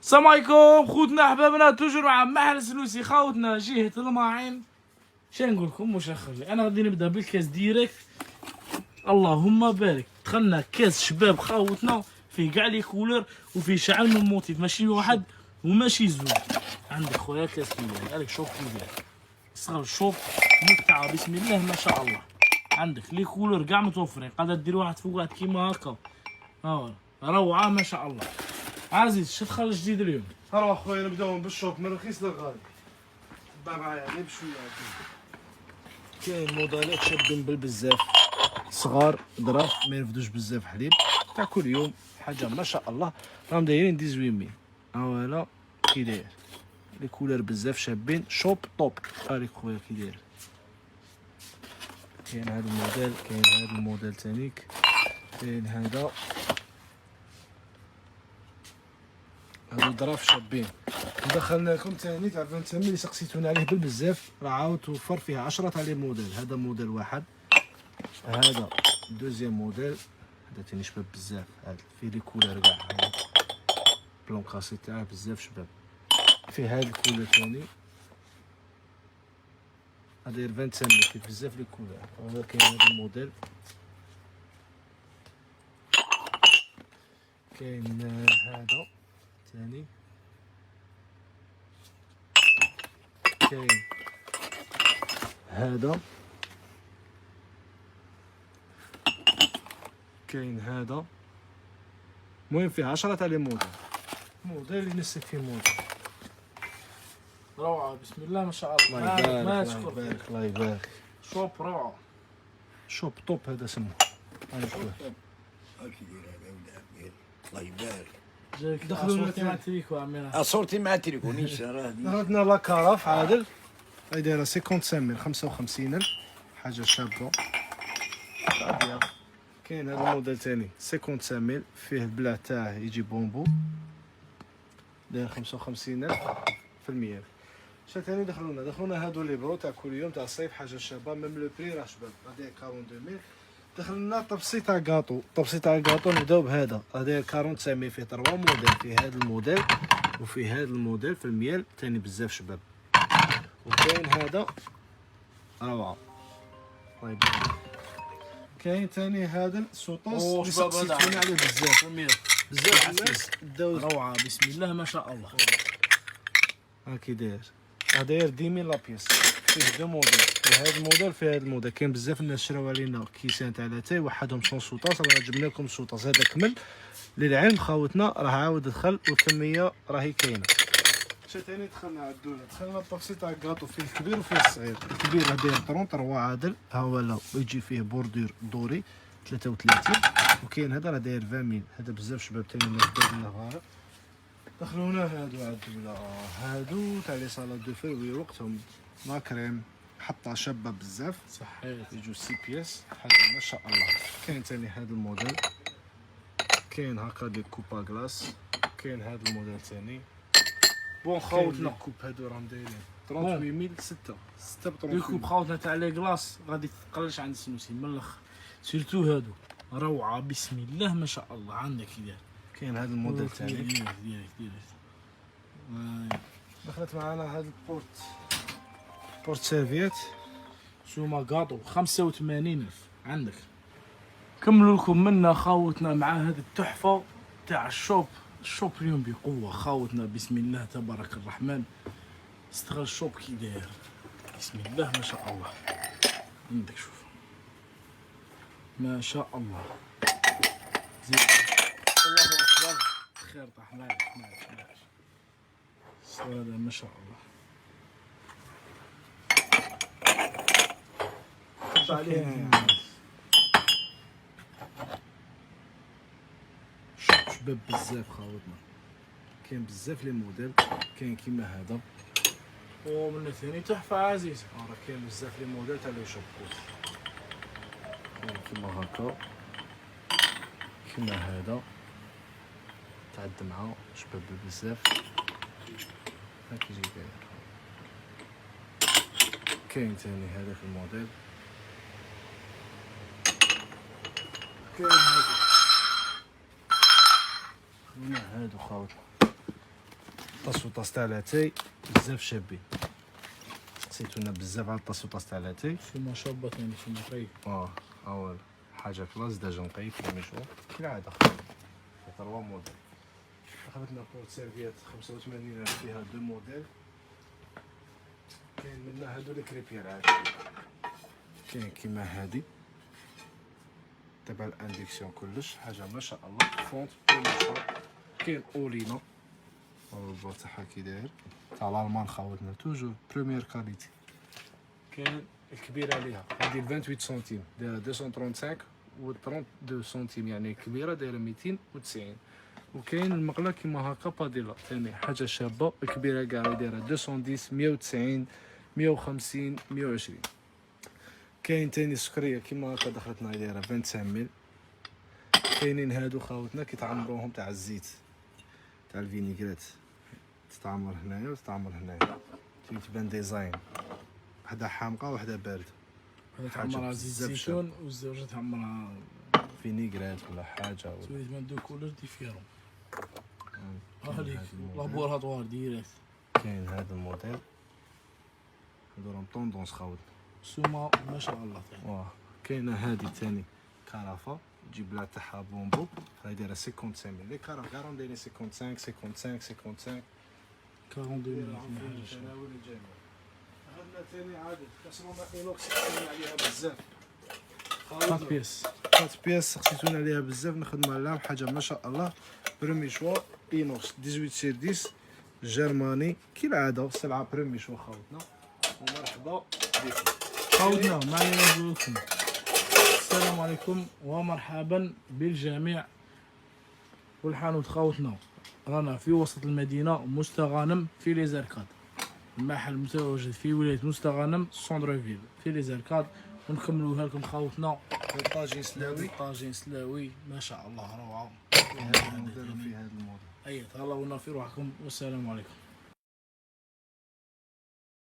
السلام عليكم خوتنا احبابنا، توجور مع محل سلوسي خاوتنا جهة الماعين. نقول لكم واش نخلي انا غادي نبدا بالكاس ديريكت. اللهم بارك، دخلنا كاس شباب خاوتنا فيه كاع لي كولور وفيه شعل من الموتيف، ماشي واحد وماشي زوج. عندك خويا كاس كبير، هذاك شوف كبير صغر، شوف متعه بسم الله ما شاء الله. عندك لي كولور كاع متوفرين، قادر دير واحد فوق واحد كيما هكا، ها روعه ما شاء الله. عزيز شو دخل جديد اليوم؟ هلا اخويا نبداو بالشوط من الرخيص للغالي. تبع معايا غير بشويه. كاين موديلات شابين بالبزاف، صغار ظراف ما يرفدوش بزاف حليب تاع كل يوم، حاجه ما شاء الله. راهم دايرين 18 ها فوالا كي داير لي كولور بزاف شابين، شوب طوب. هاك خويا كي داير. كاين هذا الموديل، كاين هذا الموديل تانيك، كاين هذا هادو ظراف شابين. ودخلنا لكم ثاني تاع 25 اللي سقسيتونا عليه بالبزاف، راه عاود توفر فيه 10 تاع لي موديل. هذا موديل واحد، هذا دوزيام موديل، هذا تاني شباب بزاف، هذا فيه لي كولور كاع، بلون كاسي تاعه بزاف شباب. فيه هذا الكولور تاني، هذا داير 25 فيه بزاف لي كولور. هذا كاين هذا الموديل، كاين هذا تاني، كاين هذا، كاين هذا. المهم فيه 10 تاع لي موديل ينسك فيه موديل. روعه بسم الله ما شاء الله. الله يبارك، ما الله تشكر يبارك، الله يبارك. شوب روعه. شوب طوب هذا سمو. هاي خويا الله يبارك. دخلوا مع التريكو عمينا. صورتي مع التليفون يسرى. عندنا لا كاراف عادل، هاي دايره 55 55,000، حاجه شابه. كاين هذا الموديل ثاني 55,000، فيه البلع تاعه يجي بومبو، داير 55,000 في المية. شا ثاني دخلونا هادو لي برو تاع كل يوم تاع الصيف، حاجه شابه. ميم لو بري راه شباب، راه داير 42,000. دخلنا طبسي تاع كاطو، طبسي تاع كاطو نبداو بهذا، راه داير 49,000. فيه 3 موديل، فيه هذا الموديل وفيه هذا الموديل في الميال ثاني بزاف شباب. وكاين هذا روعه الله يبارك. كاين ثاني هذا السوطوس أوه، اللي شباب هذا سقسيتونا عليه بزاف. بزاف الناس داو روعه بسم الله ما شاء الله. هاكي داير، راه داير 10,000 لابيس. فيه دو موديل، فيه هذا الموديل فيه هذا الموديل. كاين بزاف الناس شراو علينا كيسان تاع لاتاي، وحدهم سون سوطاس، راه جبنا لكم سوطاس هذا كمل. للعلم خاوتنا راه عاود دخل، والكميه راهي كاينه. شا ثاني دخلنا عدونا، دخلنا الطبسي تاع كاطو، فيه الكبير وفيه الصغير. الكبير راه داير 33 عادل، ها هو لا يجي فيه بوردور دوري 33. وكاين هذا راه داير 20,000، هذا بزاف شباب ثاني الناس دايرين غارق. دخلونا هادو عدونا، هادو تاع لي صالاد دو فروي وقتهم، ما كريم حطها شابه بزاف، صحيت. يجوا 6 بياس، حاجه ما شاء الله. كاين ثاني هذا الموديل، كاين هكا دي كوبا كلاس، كاين هذا الموديل ثاني. بون كاين خاوتنا لي كوب هادو راهم دايرين 38,000، 6 ب لي كوب 38,000. خاوتنا تاع لي كلاص غادي تقلش عند السنوسي من الاخر، سيرتو هادو روعه بسم الله ما شاء الله. عندك كي كاين هذا الموديل ثاني. ديريكت. دخلت معنا هاد البورت بورت سيرفيت، شوما كاطو 85,000 عندك. كملوا لكم منا خاوتنا مع هذه التحفه تاع الشوب اليوم بقوه خاوتنا بسم الله تبارك الرحمن. استغل الشوب كي داير بسم الله ما شاء الله. عندك شوف ما شاء الله. زيد الله اكبر. خير طاح معك هذا ما شاء الله. حط عليه شباب بزاف خاوتنا. كاين بزاف لي موديل، كاين كيما هذا، ومن ثاني تحفه عزيز. راه كاين بزاف لي موديل تاع لي شوبوت. كاين كيما هكا، كيما هذا تاع الدمعه شباب بزاف. هاك يجي داير. كاين ثاني هذاك الموديل، كاين هادو هنا هادو خاوتنا. طاس وطاس تاع لاتاي بزاف شابين. سيتونا بزاف على الطاس وطاس تاع لاتاي. فيما شابة ثاني فيما خير. اول حاجه كلاس ديجا نقيب في المشوار كالعاده. في 3 موديل. اخذتنا بورت سيرفيات 85 فيها 2 موديل. كاين منا هادو لي كريبيير عادي، كاين كيما هادي تبع الانديكسيون كلش حاجه ما شاء الله. فونت بروميشن. كاين اولينا البور تاعها كي داير تاع الالمان خاوتنا توجور بروميير كاليتي. كاين الكبيره ليها هادي 28 سنتيم دايره 235 و 32 سنتيم يعني كبيره دايره 290. وكاين المقله كيما هكا باديلا ثاني حاجه شابه الكبيره كاع دايره 210 190 150 120. كاين تاني السكريه كيما هكا دخلتنا دايره 25 ميل. كاينين هادو خاوتنا كيتعمروهم تاع الزيت تاع الفينيغريت، تتعمر هنايا وتتعمر هنايا تبان ديزاين وحده حامقه وحده بارده. هذا حاجة تعمرها زيت بزاف زيتون والزوجة تعمرها فينيغريت ولا حاجه سويت من دو كولور ديفيرون. كاين هذيك هاد الموديل. لابوراتوار ديريكت. كاين هذا الموديل هادو راهم طوندونس خاوتنا. سوما ما شاء الله ثاني. كاينه هادي تاني كرافه تجيب لها تاعها بومبو هاي دايره 55 ملي. لي كراف كاع راهم دايرين 55 55 55 42 ملي. تناول الجميع. اخذنا تاني عادي كاسرونه اينوكس خصيتونا عليها بزاف. 4 بيس. 4 بياس خصيتونا عليها بزاف نخدموا عليها حاجه ما شاء الله. برومي شوا اينوكس 18 سير 10 جرماني كالعاده سلعه برومي شوا خاوتنا. ومرحبا بكم خوتنا معنا نقول لكم السلام عليكم ومرحبا بالجميع. والحانوت خوتنا رانا في وسط المدينة مستغانم في لي زركاد. المحل متواجد في ولاية مستغانم سوندروفيل في لي زركاد. ونكملوها لكم خوتنا طاجين سلاوي طاجين سلاوي ما شاء الله روعة. في هذا الموديل وفي هذا الموديل. أي تهلاونا في روحكم والسلام عليكم.